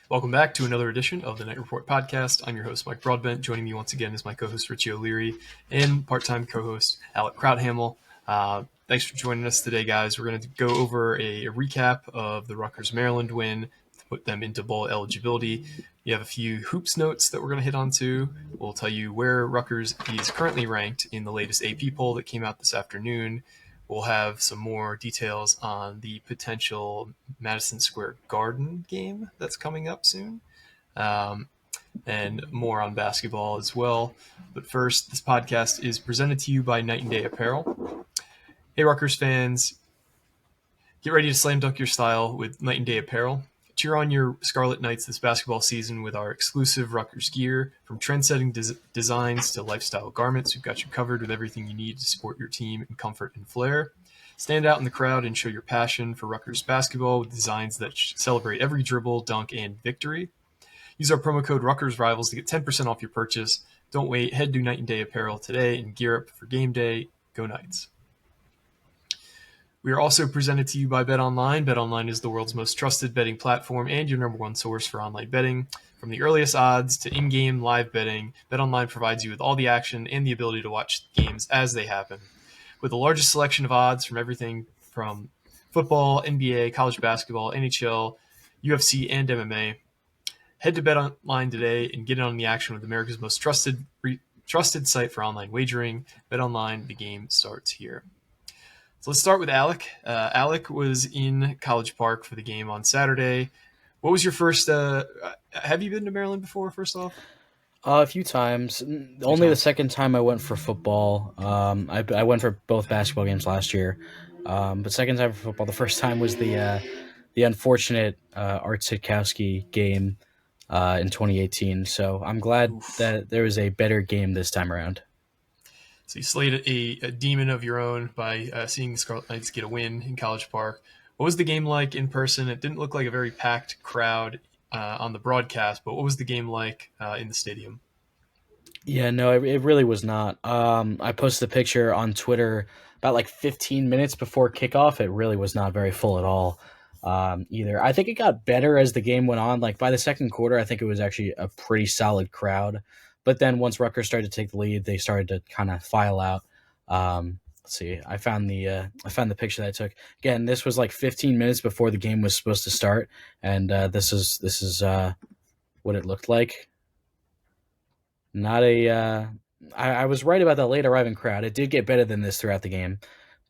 Welcome back to another edition of the Knight Report podcast. I'm your host, Mike Broadbent. Joining me once again is my co-host, Richie O'Leary, and part-time co-host, Alec Krauthamel. Thanks for joining us today, guys. We're going to go over a recap of the Rutgers Maryland win to put them into bowl eligibility. You have a few hoops notes that we're going to hit onto. We'll tell you where Rutgers is currently ranked in the latest AP poll that came out this afternoon. We'll have some more details on the potential Madison Square Garden game that's coming up soon, and more on basketball as well. But first, this podcast is presented to you by Knight and Day Apparel. Hey, Rutgers fans, get ready to slam dunk your style with Knight and Day Apparel. Cheer on your Scarlet Knights this basketball season with our exclusive Rutgers gear. From trend-setting designs to lifestyle garments, we've got you covered with everything you need to support your team in comfort and flair. Stand out in the crowd and show your passion for Rutgers basketball with designs that celebrate every dribble, dunk, and victory. Use our promo code Rutgers Rivals to get 10% off your purchase. Don't wait. Head to Knight and Day Apparel today and gear up for game day. Go Knights. We are also presented to you by BetOnline. BetOnline is the world's most trusted betting platform and your number one source for online betting. From the earliest odds to in-game live betting, BetOnline provides you with all the action and the ability to watch games as they happen. With the largest selection of odds from everything from football, NBA, college basketball, NHL, UFC, and MMA, head to BetOnline today and get in on the action with America's most trusted site for online wagering. BetOnline, the game starts here. So let's start with Alec. Alec was in College Park for the game on Saturday. What was your first? Have you been to Maryland before? First off, a few times. Only the second time I went for football. I went for both basketball games last year, but second time for football. The first time was the unfortunate Art Sitkowski game in 2018. So I'm glad that there was a better game this time around. So you slayed a demon of your own by seeing the Scarlet Knights get a win in College Park. What was the game like in person? It didn't look like a very packed crowd on the broadcast, but what was the game like in the stadium? Yeah, no, it really was not. I posted a picture on Twitter about like 15 minutes before kickoff. It really was not very full at all either. I think it got better as the game went on. Like by the second quarter, I think it was actually a pretty solid crowd. But then once Rutgers started to take the lead, they started to kind of file out. Let's see. I found the picture that I took. Again, this was like 15 minutes before the game was supposed to start, and this is what it looked like. Not a. I was right about that late arriving crowd. It did get better than this throughout the game,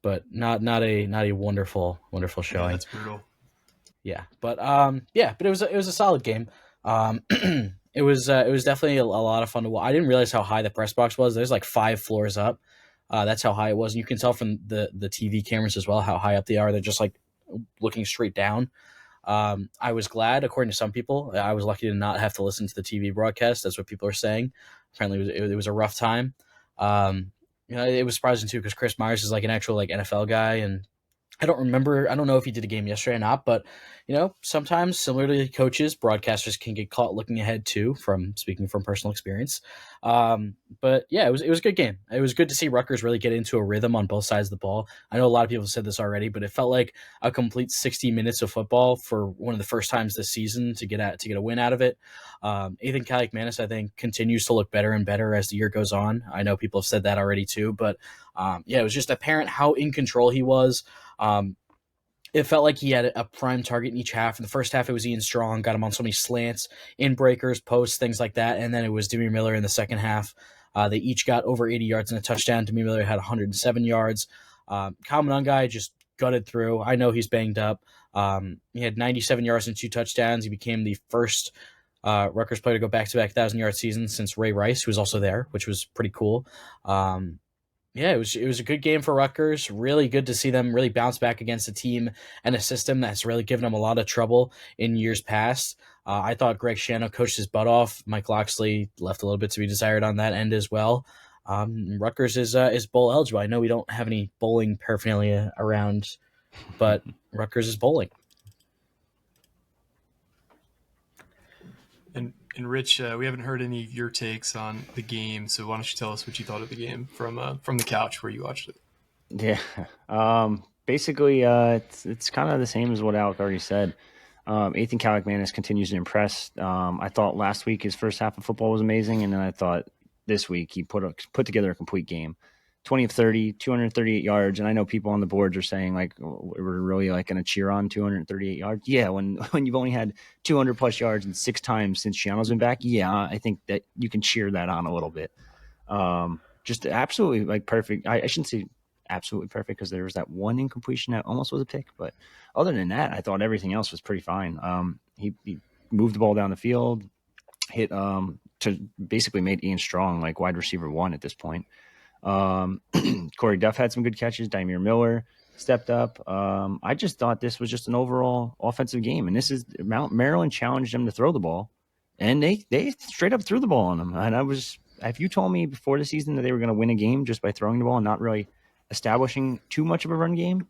but not a wonderful showing. Yeah, that's brutal. Yeah, but but it was a solid game. It was definitely a lot of fun to watch. I didn't realize how high the press box was. There's like 5 floors up. That's how high it was, and you can tell from the TV cameras as well how high up they are. They're just like looking straight down. I was glad, according to some people, I was lucky to not have to listen to the TV broadcast. That's what people are saying. Apparently, it was a rough time. It was surprising too because Chris Myers is like an actual like NFL guy, and I don't know if he did a game yesterday or not, but sometimes similar to coaches, broadcasters can get caught looking ahead too, from speaking from personal experience. But yeah, it was a good game. It was good to see Rutgers really get into a rhythm on both sides of the ball. I know a lot of people have said this already, but it felt like a complete 60 minutes of football for one of the first times this season to get a win out of it. Ethan Kaliakmanis, I think, continues to look better and better as the year goes on. I know people have said that already too, but it was just apparent how in control he was. It felt like he had a prime target in each half. In the first half, it was Ian Strong, got him on so many slants, in breakers, posts, things like that. And then it was Demi Miller in the second half. They each got over 80 yards and a touchdown. Demi Miller had 107 yards. Kyle Monangai just gutted through. I know he's banged up. He had 97 yards and 2 touchdowns. He became the first Rutgers player to go back-to-back 1,000-yard season since Ray Rice, who was also there, which was pretty cool. It was a good game for Rutgers. Really good to see them really bounce back against a team and a system that's really given them a lot of trouble in years past. I thought Greg Schiano coached his butt off. Mike Loxley left a little bit to be desired on that end as well. Rutgers is bowl eligible. I know we don't have any bowling paraphernalia around, but Rutgers is bowling. And Rich, we haven't heard any of your takes on the game, so why don't you tell us what you thought of the game from the couch where you watched it? Yeah. Basically, it's kind of the same as what Alec already said. Ethan Calicmanis continues to impress. I thought last week his first half of football was amazing, and then I thought this week he put together a complete game. 20 of 30, 238 yards, and I know people on the boards are saying like we're really like going to cheer on 238 yards. Yeah, when you've only had 200 plus yards and 6 times since Shiano's been back, yeah, I think that you can cheer that on a little bit. Just absolutely like perfect. I shouldn't say absolutely perfect because there was that one incompletion that almost was a pick, but other than that, I thought everything else was pretty fine. He moved the ball down the field, hit to basically made Ian Strong like wide receiver 1 at this point. Corey Duff had some good catches. Dymere Miller stepped up. I just thought this was just an overall offensive game, and this is Maryland challenged them to throw the ball, and they straight up threw the ball on them. And if you told me before the season that they were going to win a game just by throwing the ball and not really establishing too much of a run game,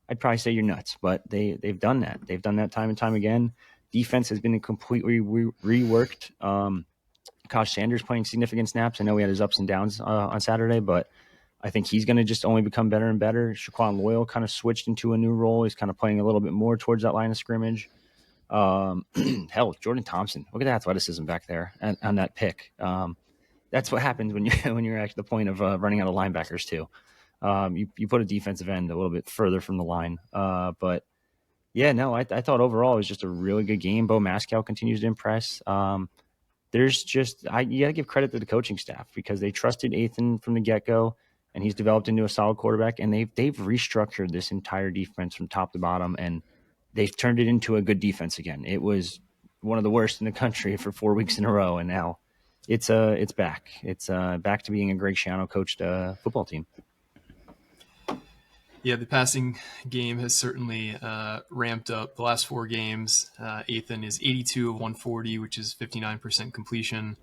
I'd probably say you're nuts. But they've done that. They've done that time and time again. Defense has been completely reworked. Kosh Sanders playing significant snaps. I know he had his ups and downs on Saturday, but I think he's going to just only become better and better. Shaquan Loyal kind of switched into a new role. He's kind of playing a little bit more towards that line of scrimmage. Hell, Jordan Thompson. Look at the athleticism back there on that pick. That's what happens when you're at the point of running out of linebackers too. You put a defensive end a little bit further from the line. But yeah, no, I thought overall it was just a really good game. Bo Mascal continues to impress. There's just you got to give credit to the coaching staff because they trusted Ethan from the get-go, and he's developed into a solid quarterback. And they've restructured this entire defense from top to bottom, and they've turned it into a good defense again. It was one of the worst in the country for 4 weeks in a row, and now it's back. It's back to being a Greg Schiano coached football team. Yeah, the passing game has certainly ramped up. The last 4 games, Ethan is 82 of 140, which is 59% completion,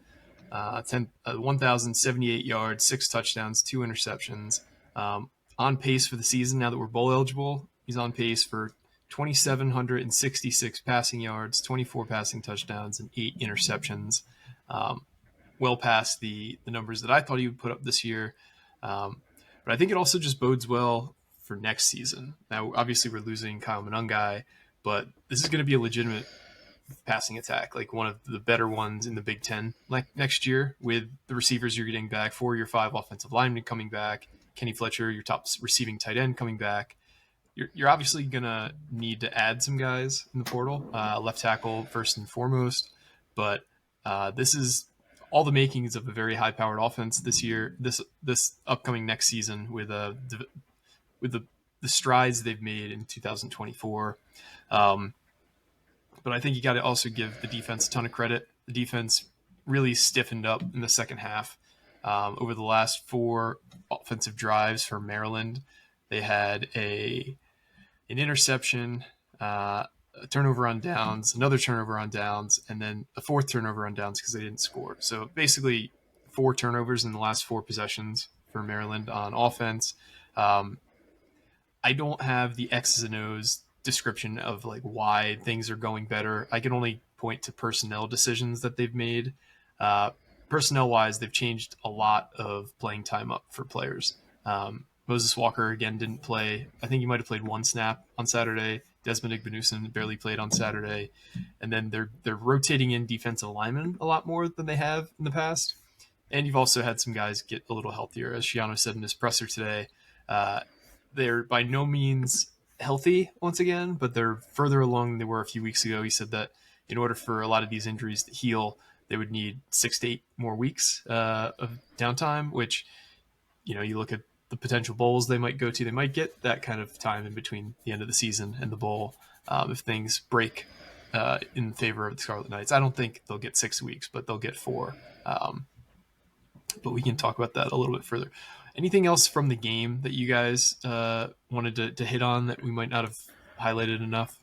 1,078 yards, 6 touchdowns, 2 interceptions. On pace for the season, now that we're bowl eligible, he's on pace for 2,766 passing yards, 24 passing touchdowns, and 8 interceptions. Well past the numbers that I thought he would put up this year. But I think it also just bodes well for next season. Now, obviously, we're losing Kyle Monungai, but this is going to be a legitimate passing attack, like one of the better ones in the Big Ten like next year with the receivers you're getting back, 4 or 5 offensive linemen coming back, Kenny Fletcher, your top receiving tight end coming back. You're obviously going to need to add some guys in the portal, left tackle first and foremost, but this is all the makings of a very high-powered offense this year, this upcoming next season with the strides they've made in 2024. But I think you got to also give the defense a ton of credit. The defense really stiffened up in the second half. Over the last 4 offensive drives for Maryland, they had an interception, a turnover on downs, another turnover on downs, and then a 4th turnover on downs because they didn't score. So basically 4 turnovers in the last 4 possessions for Maryland on offense. I don't have the X's and O's description of like why things are going better. I can only point to personnel decisions that they've made. Personnel wise, they've changed a lot of playing time up for players. Moses Walker again didn't play. I think he might have played 1 snap on Saturday. Desmond Igbenuson barely played on Saturday, and then they're rotating in defensive linemen a lot more than they have in the past. And you've also had some guys get a little healthier, as Schiano said in his presser today. They're by no means healthy once again, but they're further along than they were a few weeks ago. He said that in order for a lot of these injuries to heal, they would need 6 to 8 more weeks of downtime, which, you look at the potential bowls they might go to, they might get that kind of time in between the end of the season and the bowl if things break in favor of the Scarlet Knights. I don't think they'll get 6 weeks, but they'll get 4. But we can talk about that a little bit further. Anything else from the game that you guys wanted to hit on that we might not have highlighted enough?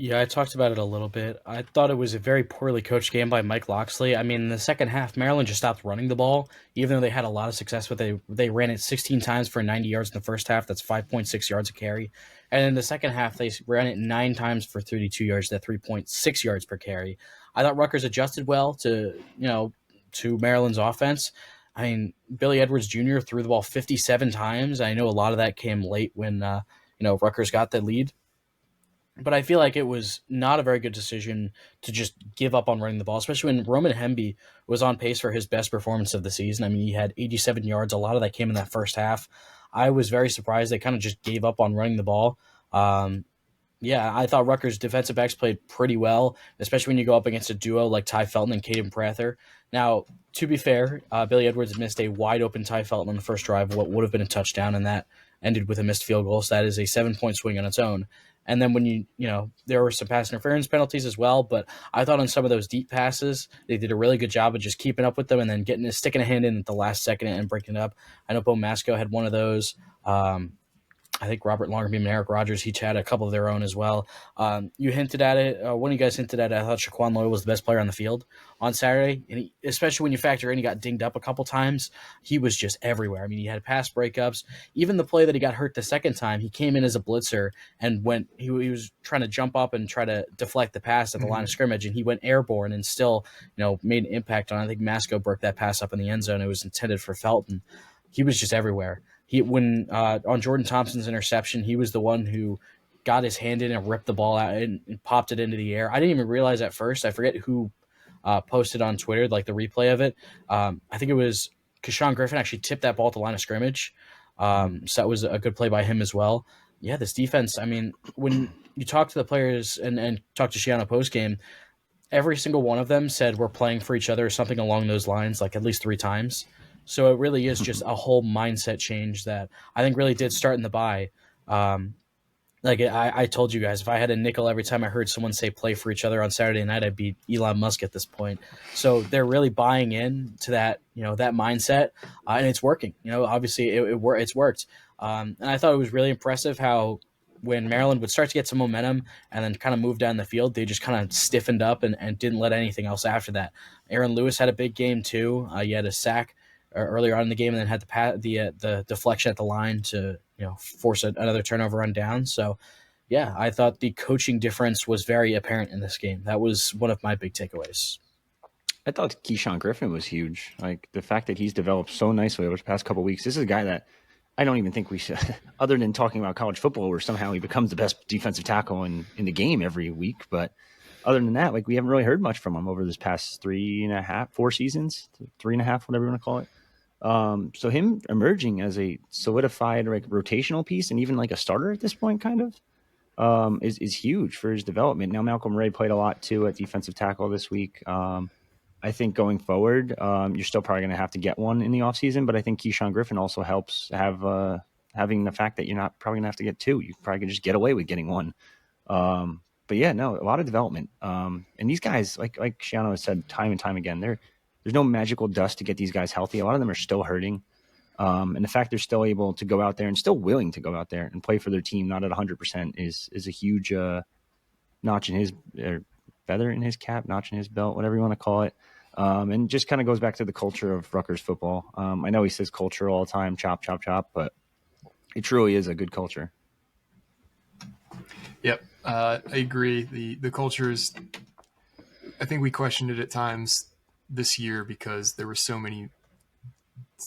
Yeah, I talked about it a little bit. I thought it was a very poorly coached game by Mike Loxley. I mean, in the second half, Maryland just stopped running the ball, even though they had a lot of success with it. They ran it 16 times for 90 yards in the first half. That's 5.6 yards a carry. And in the second half, they ran it 9 times for 32 yards. That's 3.6 yards per carry. I thought Rutgers adjusted well to Maryland's offense. I mean, Billy Edwards Jr. threw the ball 57 times. I know a lot of that came late when Rutgers got the lead. But I feel like it was not a very good decision to just give up on running the ball, especially when Roman Hemby was on pace for his best performance of the season. I mean, he had 87 yards. A lot of that came in that first half. I was very surprised they kind of just gave up on running the ball. Yeah, I thought Rutgers defensive backs played pretty well, especially when you go up against a duo like Ty Felton and Caden Prather. Now, to be fair, Billy Edwards missed a wide open Ty Felton on the first drive, what would have been a touchdown, and that ended with a missed field goal. So that is a 7-point swing on its own. And then when there were some pass interference penalties as well, but I thought on some of those deep passes, they did a really good job of just keeping up with them and then sticking a hand in at the last second and breaking it up. I know Bo Masco had one of those. I think Robert Longerbeam and Eric Rogers each had a couple of their own as well. You hinted at it. One of you guys hinted at it. I thought Shaquan Loy was the best player on the field on Saturday. And especially when you factor in he got dinged up a couple times, he was just everywhere. I mean, he had pass breakups. Even the play that he got hurt the second time, he came in as a blitzer and he was trying to jump up and try to deflect the pass at the line of scrimmage, and he went airborne and still made an impact on it. I think Masco broke that pass up in the end zone. It was intended for Felton. He was just everywhere. On Jordan Thompson's interception, he was the one who got his hand in and ripped the ball out and popped it into the air. I didn't even realize at first. I forget who posted on Twitter like the replay of it. I think it was Keshawn Griffin actually tipped that ball to the line of scrimmage. So that was a good play by him as well. Yeah, this defense. I mean, when you talk to the players and talk to Shiano post game, every single one of them said we're playing for each other or something along those lines, like at least 3 times. So it really is just a whole mindset change that I think really did start in the bye. I told you guys, if I had a nickel every time I heard someone say play for each other on Saturday night, I'd be Elon Musk at this point. So they're really buying in to that, that mindset, and it's working. Obviously it's worked. And I thought it was really impressive how when Maryland would start to get some momentum and then kind of move down the field, they just kind of stiffened up and didn't let anything else after that. Aaron Lewis had a big game too. He had a sack earlier on in the game, and then had the deflection at the line to force another turnover on down. So, yeah, I thought the coaching difference was very apparent in this game. That was one of my big takeaways. I thought Keyshawn Griffin was huge. Like the fact that he's developed so nicely over the past couple of weeks. This is a guy that I don't even think we should, other than talking about college football, where somehow he becomes the best defensive tackle in the game every week. But other than that, we haven't really heard much from him over this past 4 seasons, 3.5, whatever you want to call it. So him emerging as a solidified rotational piece and even like a starter at this point kind of is huge for his development. Now Malcolm Ray played a lot too at defensive tackle this week. I think going forward, you're still probably going to have to get one in the offseason, but I think Keyshawn Griffin also helps having the fact that you're not probably going to have to get 2. You probably can just get away with getting 1. But yeah, no, a lot of development. And these guys, like Shiano has said time and time again, there's no magical dust to get these guys healthy. A lot of them are still hurting. And the fact they're still able to go out there and still willing to go out there and play for their team, not at 100%, is a huge notch in his feather in his cap, notch in his belt, whatever you want to call it. And just kind of goes back to the culture of Rutgers football. I know he says culture all the time, chop, chop, chop, but it truly is a good culture. Yep, I agree. The culture is, I think we questioned it at times this year because there were so many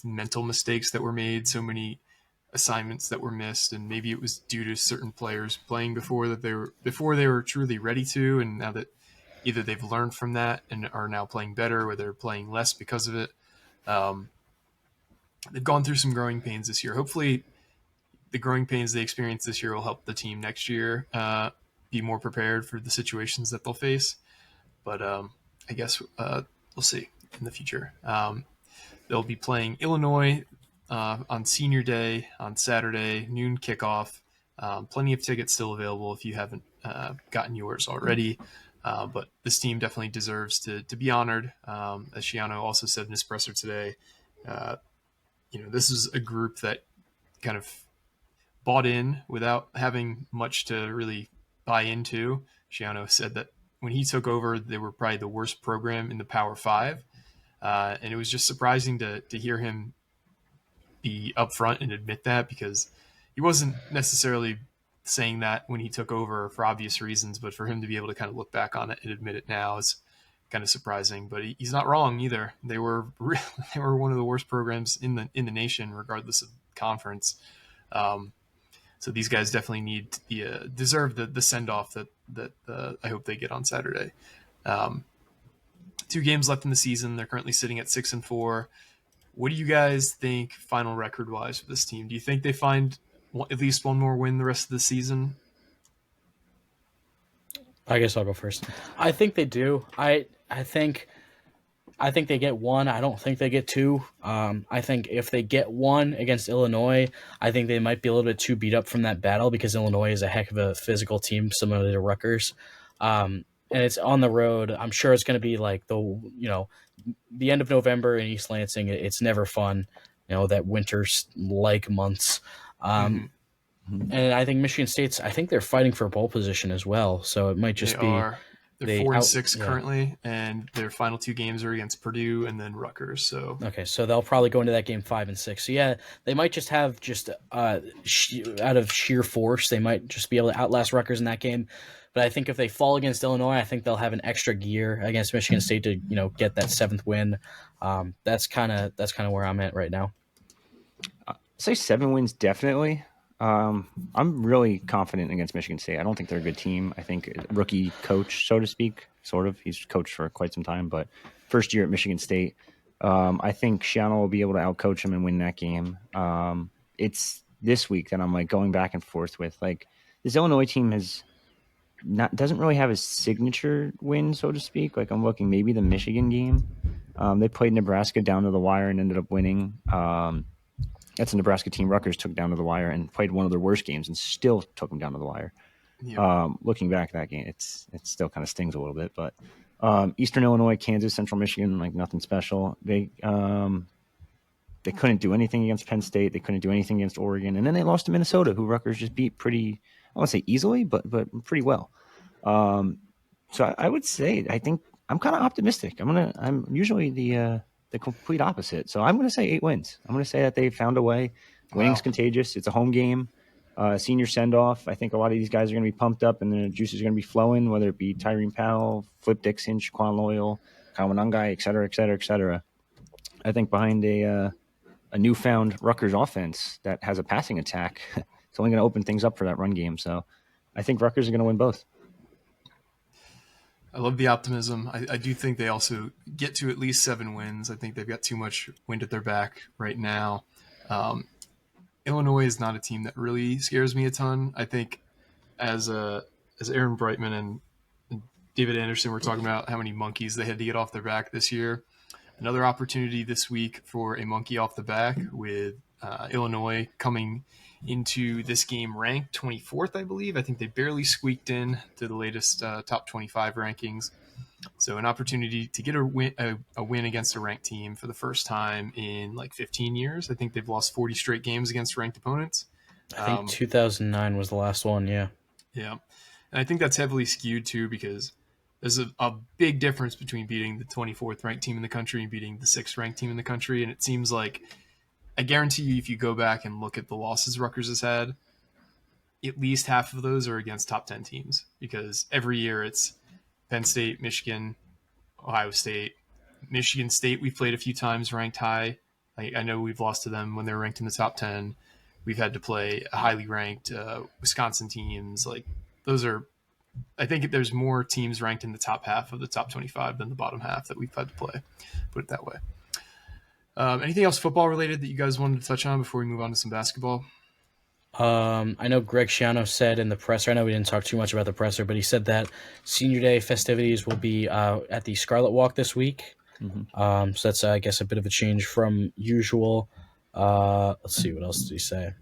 mental mistakes that were made, so many assignments that were missed, and maybe it was due to certain players playing before they were truly ready to, and now that either they've learned from that and are now playing better, or they're playing less because of it. They've gone through some growing pains this year. Hopefully the growing pains they experience this year will help the team next year be more prepared for the situations that they'll face. But I guess we'll see in the future. They'll be playing Illinois on Senior Day on Saturday, noon kickoff. Plenty of tickets still available if you haven't gotten yours already. But this team definitely deserves to be honored. As Shiano also said in his presser today, this is a group that kind of bought in without having much to really buy into. Shiano said that when he took over, they were probably the worst program in the Power 5. And it was just surprising to hear him be upfront and admit that, because he wasn't necessarily saying that when he took over for obvious reasons, but for him to be able to kind of look back on it and admit it now is kind of surprising. But he's not wrong either. They were one of the worst programs in the nation, regardless of conference. So these guys definitely need deserve the send off that I hope they get on Saturday. 2 games left in the season. They're currently sitting at 6-4. What do you guys think final record wise for this team? Do you think they find at least one more win the rest of the season? I guess I'll go first. I think they do. I think they get one. I don't think they get two. I think if they get one against Illinois, I think they might be a little bit too beat up from that battle because Illinois is a heck of a physical team, similar to Rutgers. And it's on the road. I'm sure it's going to be like the end of November in East Lansing. It's never fun, that winter's like months. And I think Michigan State's. I think they're fighting for pole position as well. So it might just They're 4-6 currently, and their final 2 games are against Purdue and then Rutgers. So so they'll probably go into that game 5-6. So yeah, they might just have out of sheer force, they might just be able to outlast Rutgers in that game. But I think if they fall against Illinois, I think they'll have an extra gear against Michigan State to get that 7th win. That's kind of where I'm at right now. I'd say 7 wins definitely. I'm really confident against Michigan State. I don't think they're a good team. I think rookie coach, so to speak, sort of. He's coached for quite some time, but first year at Michigan State. I think Shiano will be able to outcoach him and win that game. It's this week that I'm like going back and forth with. Like, this Illinois team doesn't really have a signature win, so to speak. Like, I'm looking maybe the Michigan game. They played Nebraska down to the wire and ended up winning. That's a Nebraska team Rutgers took down to the wire and played one of their worst games and still took them down to the wire. Yep. Looking back at that game, it still kind of stings a little bit. But Eastern Illinois, Kansas, Central Michigan, like nothing special. They couldn't do anything against Penn State. They couldn't do anything against Oregon. And then they lost to Minnesota, who Rutgers just beat pretty, I won't say easily, but pretty well. So I would say I think I'm kind of optimistic. I'm usually the complete opposite. So I'm going to say 8 wins. I'm going to say that they found a way. Winning's contagious. It's a home game. Senior send-off. I think a lot of these guys are going to be pumped up and the juices are going to be flowing, whether it be Tyreen Powell, Flip Dixon, Shaquan Loyal, Kyle Monangai, et cetera, et cetera, et cetera. I think behind a newfound Rutgers offense that has a passing attack, it's only going to open things up for that run game. So I think Rutgers are going to win both. I love the optimism. I do think they also get to at least 7 wins. I think they've got too much wind at their back right now. Illinois is not a team that really scares me a ton. I think as Aaron Brightman and David Anderson were talking about how many monkeys they had to get off their back this year. Another opportunity this week for a monkey off the back with Illinois coming into this game ranked 24th, I believe. I think they barely squeaked in to the latest top 25 rankings. So an opportunity to get a win against a ranked team for the first time in like 15 years. I think they've lost 40 straight games against ranked opponents. I think 2009 was the last one, yeah. Yeah. And I think that's heavily skewed too because there's a big difference between beating the 24th ranked team in the country and beating the 6th ranked team in the country. And it seems like, I guarantee you, if you go back and look at the losses Rutgers has had, at least half of those are against top 10 teams because every year it's Penn State, Michigan, Ohio State. Michigan State we've played a few times ranked high. I know we've lost to them when they're ranked in the top 10. We've had to play highly ranked Wisconsin teams. Like, those are, I think there's more teams ranked in the top half of the top 25 than the bottom half that we've had to play, put it that way. Anything else football related that you guys wanted to touch on before we move on to some basketball? I know Greg Schiano said in the presser, I know we didn't talk too much about the presser, but he said that Senior Day festivities will be at the Scarlet Walk this week. Mm-hmm. So that's, I guess, a bit of a change from usual. Let's see, what else did he say?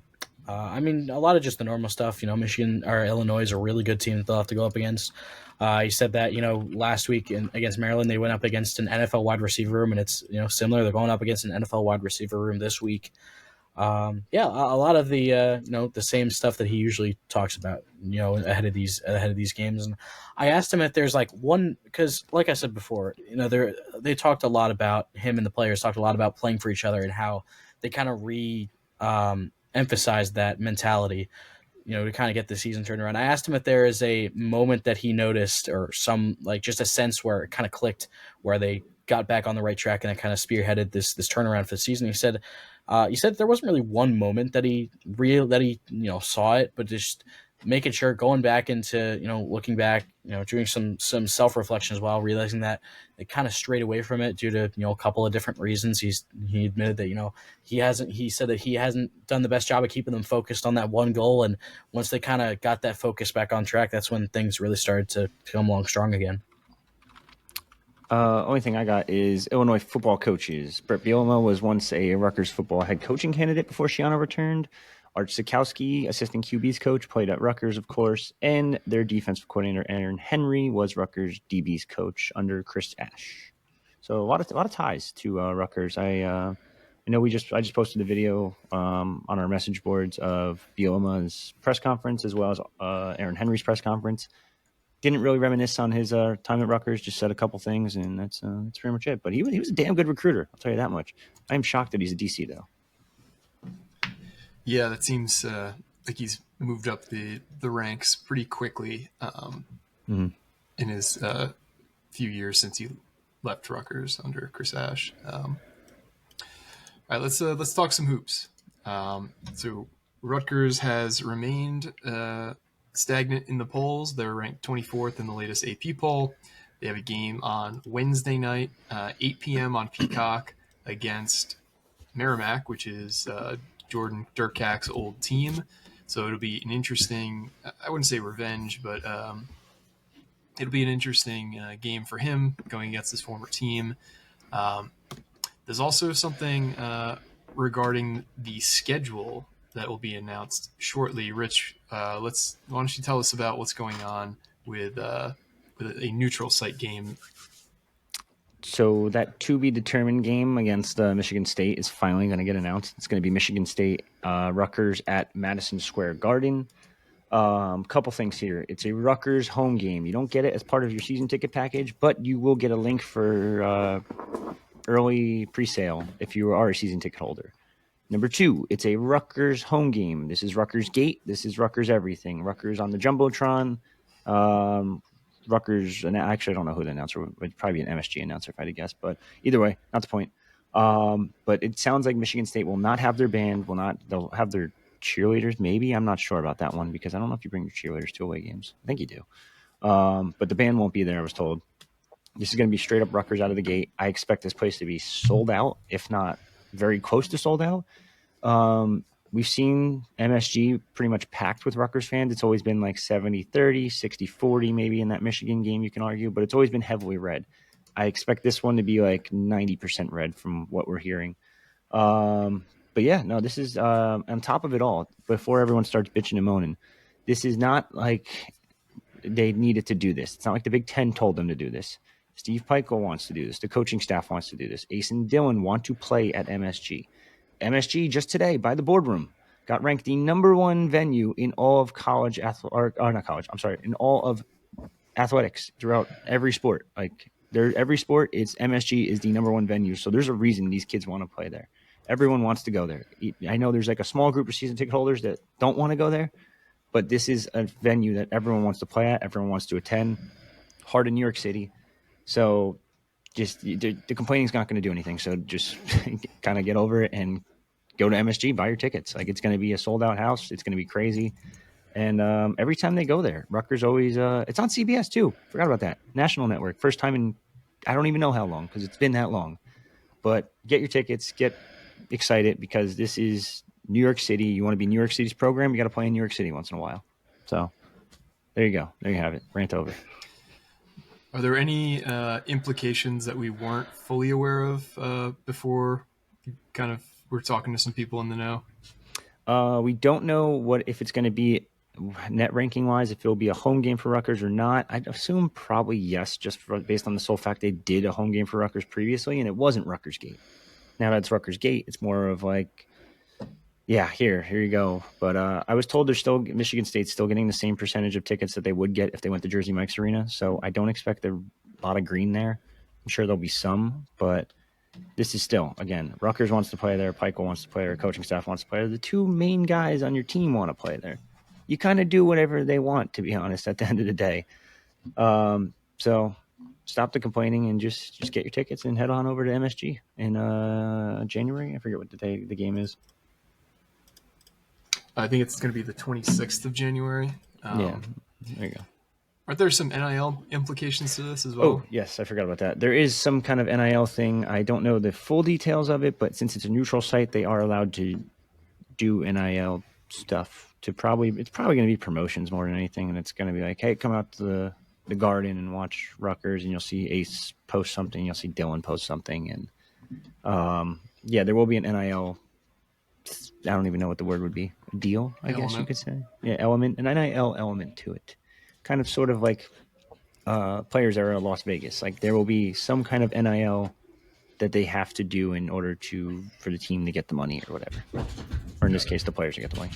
I mean, a lot of just the normal stuff. Michigan or Illinois is a really good team that they'll have to go up against. He said that, last week against Maryland, they went up against an NFL wide receiver room, and it's, similar. They're going up against an NFL wide receiver room this week. A lot of the, the same stuff that he usually talks about, ahead of these games. And I asked him if there's like one, because like I said before, they talked a lot about, him and the players talked a lot about playing for each other and how they kind of emphasized that mentality, to kind of get the season turned around. I asked him if there is a moment that he noticed or some, like, just a sense where it kind of clicked, where they got back on the right track and it kind of spearheaded this turnaround for the season. He said You said there wasn't really one moment that he saw it, but just making sure, going back into looking back, doing some self reflection as well, realizing that they kind of strayed away from it due to a couple of different reasons. He admitted that he said that he hasn't done the best job of keeping them focused on that one goal, and once they kind of got that focus back on track, that's when things really started to come along strong again. Only thing I got is Illinois football coaches. Brett Bielema was once a Rutgers football head coaching candidate before Shiano returned. Art Sikowski, assistant QB's coach, played at Rutgers, of course, and their defensive coordinator Aaron Henry was Rutgers DB's coach under Chris Ash. So a lot of ties to Rutgers. I know I just posted a video on our message boards of Bielema's press conference as well as Aaron Henry's press conference. Didn't really reminisce on his time at Rutgers. Just said a couple things, and that's pretty much it. But he was a damn good recruiter. I'll tell you that much. I am shocked that he's a DC though. Yeah, that seems like he's moved up the ranks pretty quickly in his few years since he left Rutgers under Chris Ash. All right, let's talk some hoops. So Rutgers has remained stagnant in the polls. They're ranked 24th in the latest AP poll. They have a game on Wednesday night, 8 p.m. on Peacock against Merrimack, which is Jordan Durkak's old team. So it'll be an interesting, I wouldn't say revenge, but it'll be an interesting game for him going against his former team. There's also something regarding the schedule that will be announced shortly. Rich, why don't you tell us about what's going on with a neutral site game? So that to be determined game against Michigan State is finally going to get announced. It's going to be Michigan State Rutgers at Madison Square Garden. Couple things here. It's a Rutgers home game. You don't get it as part of your season ticket package, but you will get a link for early pre-sale if you are a season ticket holder. Number 2, it's a Rutgers home game. This is Rutgers Gate. This is Rutgers everything. Rutgers on the Jumbotron. Rutgers, and actually I don't know who the announcer would probably be an MSG announcer if I had to guess, but either way, not the point. But it sounds like Michigan State will not have their band, they'll have their cheerleaders, maybe. I'm not sure about that one because I don't know if you bring your cheerleaders to away games. I think you do. But the band won't be there, I was told. This is going to be straight up Rutgers out of the gate. I expect this place to be sold out, if not very close to sold out. We've seen MSG pretty much packed with Rutgers fans. It's always been like 70-30, 60-40 maybe in that Michigan game, you can argue, but it's always been heavily red. I expect this one to be like 90% red from what we're hearing. But yeah, no, this is on top of it all, before everyone starts bitching and moaning, this is not like they needed to do this. It's not like the Big Ten told them to do this. Steve Peichel wants to do this. The coaching staff wants to do this. Ace and Dillon want to play at MSG. MSG just today by the boardroom got ranked the number 1 venue in all of in all of athletics throughout every sport. Like every sport, it's MSG is the number 1 venue. So there's a reason these kids want to play there. Everyone wants to go there. I know there's like a small group of season ticket holders that don't want to go there, but this is a venue that everyone wants to play at. Everyone wants to attend. Hard in New York City. So just the complaining is not going to do anything. So just kind of get over it and go to MSG, buy your tickets. Like it's going to be a sold out house. It's going to be crazy. And every time they go there, Rutgers always, it's on CBS too. Forgot about that. National Network. First time in, I don't even know how long because it's been that long. But get your tickets, get excited because this is New York City. You want to be New York City's program, you got to play in New York City once in a while. So there you go. There you have it. Rant over. Are there any implications that we weren't fully aware of before kind of we're talking to some people in the know? We don't know if it's going to be net ranking wise, if it'll be a home game for Rutgers or not. I'd assume probably yes, just based on the sole fact they did a home game for Rutgers previously, and it wasn't Rutgers Gate. Now that it's Rutgers Gate, it's more of like, yeah, here you go. But I was told Michigan State's still getting the same percentage of tickets that they would get if they went to Jersey Mike's Arena. So I don't expect a lot of green there. I'm sure there'll be some, but this is still, again, Rutgers wants to play there. Peichel wants to play there. Coaching staff wants to play there. The 2 main guys on your team want to play there. You kind of do whatever they want, to be honest, at the end of the day. So stop the complaining and just get your tickets and head on over to MSG in January. I forget what the game is. I think it's going to be the 26th of January. Yeah, there you go. Aren't there some NIL implications to this as well? Oh, yes, I forgot about that. There is some kind of NIL thing. I don't know the full details of it, but since it's a neutral site, they are allowed to do NIL stuff. It's probably going to be promotions more than anything, and it's going to be like, hey, come out to the Garden and watch Rutgers, and you'll see Ace post something, you'll see Dylan post something, and there will be an NIL. I don't even know what the word would be. A deal, I guess you could say. Yeah, element, an NIL element to it. Kind of sort of like players that are in Las Vegas. Like there will be some kind of NIL that they have to do in order for the team to get the money or whatever. Or in this case, the players to get the money.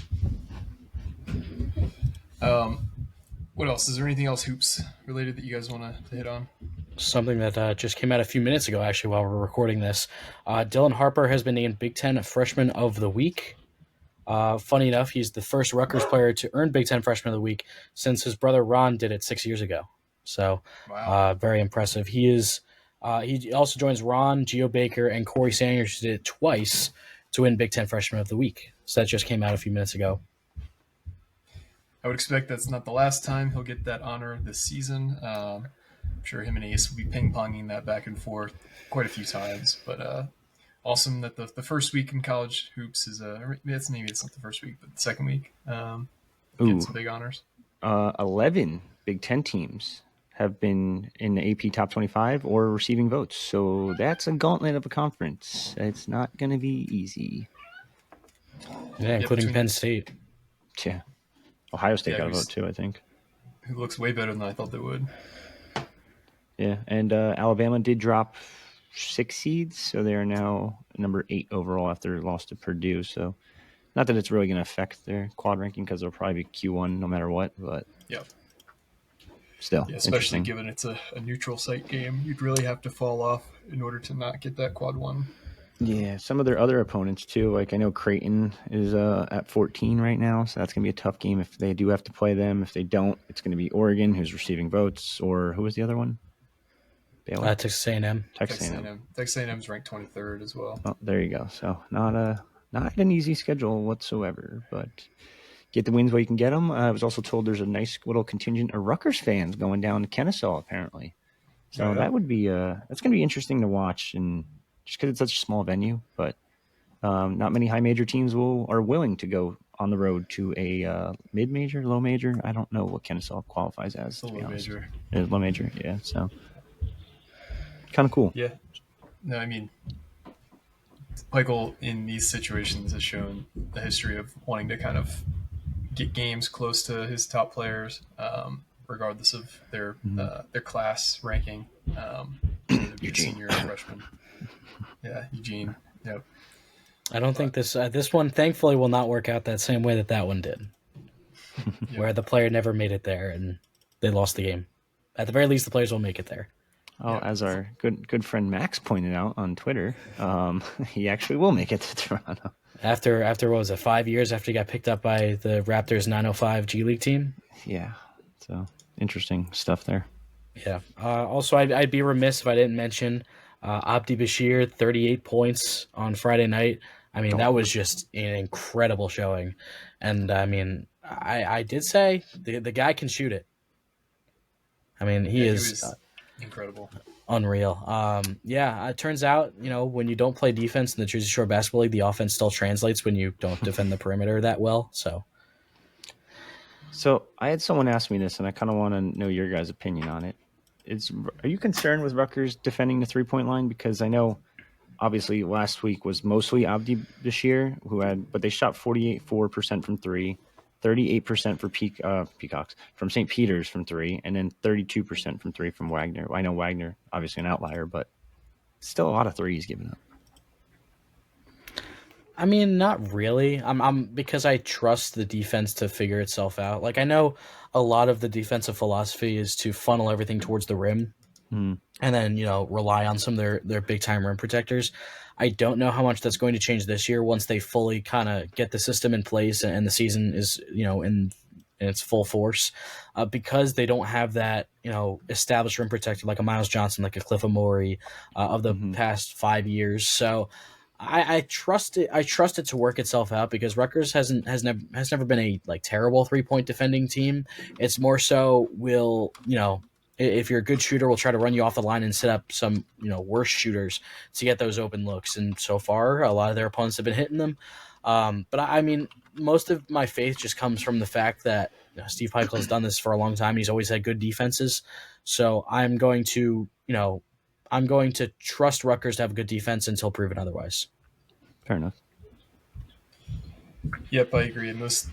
What else? Is there anything else hoops related that you guys want to hit on? Something that just came out a few minutes ago, actually, while we're recording this. Dylan Harper has been named Big Ten Freshman of the Week. Funny enough, he's the first Rutgers player to earn Big Ten Freshman of the Week since his brother Ron did it 6 years ago. So, wow. Very impressive. He also joins Ron, Geo Baker, and Corey Sanders, who did it twice to win Big Ten Freshman of the Week. So that just came out a few minutes ago. I would expect that's not the last time he'll get that honor this season. I'm sure him and Ace will be ping-ponging that back and forth quite a few times. But awesome that the first week in college hoops is maybe it's not the first week, but the second week. Getting some big honors. 11 Big Ten teams have been in the AP Top 25 or receiving votes. So that's a gauntlet of a conference. It's not going to be easy. Yeah, including Penn State. Yeah. Ohio State got a vote too, I think. Who looks way better than I thought they would. Yeah, and Alabama did drop 6 seeds, so they are now number 8 overall after they lost to Purdue. So not that it's really going to affect their quad ranking because they'll probably be Q1 no matter what, but still. Yeah, especially given it's a neutral site game. You'd really have to fall off in order to not get that quad 1. Yeah, some of their other opponents too. Like I know Creighton is at 14 right now, so that's gonna be a tough game if they do have to play them. If they don't, it's gonna be Oregon, who's receiving votes, or who was the other one? Baylor? Texas A&M. Texas A&M is ranked 23rd as well. Oh, there you go. So not an easy schedule whatsoever, but get the wins while you can get them. I was also told there's a nice little contingent of Rutgers fans going down to Kennesaw apparently. So that would be that's gonna be interesting to watch and. Just because it's such a small venue, but not many high major teams are willing to go on the road to a mid major, low major. I don't know what Kennesaw qualifies as. It's a low major. It's low major, yeah. So kind of cool. Yeah. No, I mean, Michael in these situations has shown the history of wanting to kind of get games close to his top players, regardless of their class ranking. Senior or freshman. Yeah, Eugene. Yep. I don't think this one, thankfully, will not work out that same way that one did, where the player never made it there and they lost the game. At the very least, the players will make it there. Oh, as our good friend Max pointed out on Twitter, he actually will make it to Toronto. After what was it, 5 years after he got picked up by the Raptors 905 G League team? Yeah, so interesting stuff there. Yeah. Also, I'd be remiss if I didn't mention Abdi Bashir, 38 points on Friday night. I mean, that was just an incredible showing. And, I mean, I did say the guy can shoot it. I mean, he is incredible. Unreal. It turns out, when you don't play defense in the Jersey Shore Basketball League, the offense still translates when you don't defend the perimeter that well. So I had someone ask me this, and I kind of want to know your guys' opinion on it. Are you concerned with Rutgers defending the 3-point line? Because I know, obviously, last week was mostly Abdi Bashir, but they shot 48.4% from 3, 38% for Peacocks from St. Peter's from 3, and then 32% from 3 from Wagner. I know Wagner, obviously an outlier, but still a lot of threes given up. I mean, not really. I'm because I trust the defense to figure itself out. Like, I know a lot of the defensive philosophy is to funnel everything towards the rim and then, rely on some of their big time rim protectors. I don't know how much that's going to change this year once they fully kind of get the system in place and the season is, in in its full force, because they don't have that, established rim protector like a Miles Johnson, like a Cliff Amore of the past 5 years. So I trust it. I trust it to work itself out because Rutgers has never been a like terrible 3-point defending team. It's more so if you're a good shooter, we'll try to run you off the line and set up some worse shooters to get those open looks. And so far, a lot of their opponents have been hitting them. But I mean, most of my faith just comes from the fact that Steve Peichel has done this for a long time. He's always had good defenses. So I'm going to trust Rutgers to have a good defense until proven otherwise. Fair enough. Yep, I agree. And those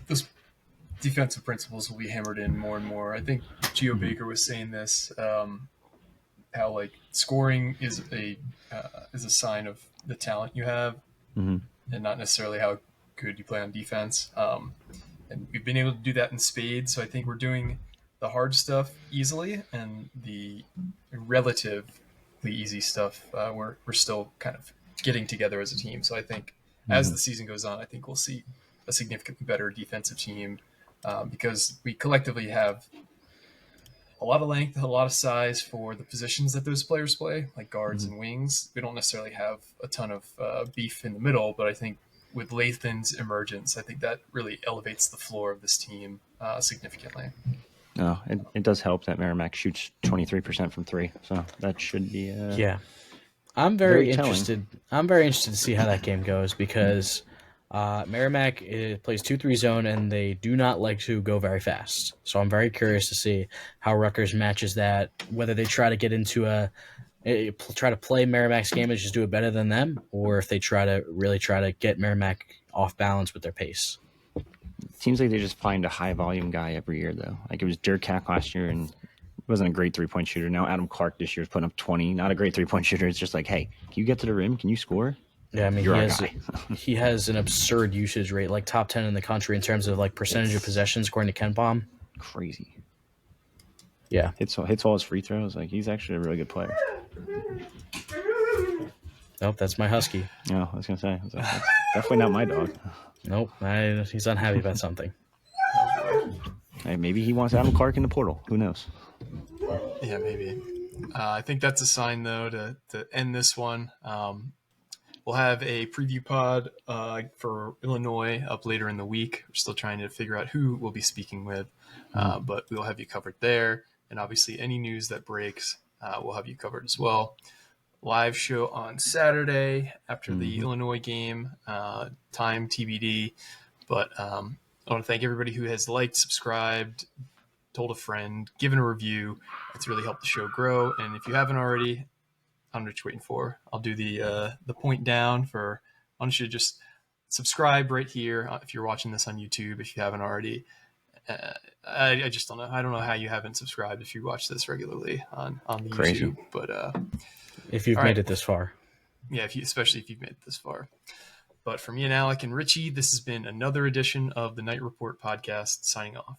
defensive principles will be hammered in more and more. I think Geo Baker was saying this, how like scoring is a sign of the talent you have, and not necessarily how good you play on defense. And we've been able to do that in spades. So I think we're doing the hard stuff easily, and the relatively easy stuff we're still kind of getting together as a team. So I think as the season goes on, I think we'll see a significantly better defensive team because we collectively have a lot of length, a lot of size for the positions that those players play, like guards and wings. We don't necessarily have a ton of beef in the middle, but I think with Lathan's emergence, I think that really elevates the floor of this team significantly. No, it does help that Merrimack shoots 23% from 3, so that should be I'm very telling. interested. I'm very interested to see how that game goes because Merrimack plays 2-3 zone and they do not like to go very fast. So I'm very curious to see how Rutgers matches that. Whether they try to get into try to play Merrimack's game and just do it better than them, or if they try to get Merrimack off balance with their pace. It seems like they just find a high volume guy every year though. Like it was Dirk Kack last year and wasn't a great 3-point shooter. Now Adam Clark this year is putting up 20. Not a great 3-point shooter. It's just like, hey, can you get to the rim? Can you score? Yeah, I mean, You're our guy. he has an absurd usage rate, like top 10 in the country in terms of like percentage of possessions, according to Ken Palm. Crazy. Yeah, hits all his free throws. Like he's actually a really good player. Nope, that's my husky. No, I was gonna say that's definitely not my dog. Nope, he's unhappy about something. Hey, maybe he wants Adam Clark in the portal. Who knows? Yeah, maybe. I think that's a sign, though, to end this one. We'll have a preview pod for Illinois up later in the week. We're still trying to figure out who we'll be speaking with, but we'll have you covered there. And obviously, any news that breaks, we'll have you covered as well. Live show on Saturday after the Illinois game, time TBD. But I want to thank everybody who has liked, subscribed, told a friend, given a review. It's really helped the show grow. And if you haven't already, I don't know what you're waiting for. I'll do the point down for. Why don't you just subscribe right here if you're watching this on YouTube if you haven't already. I just don't know. I don't know how you haven't subscribed if you watch this regularly on the Crazy. YouTube. But if you've made it this far, yeah, especially if you've made it this far. But for me and Alec and Richie, this has been another edition of the Knight Report podcast. Signing off.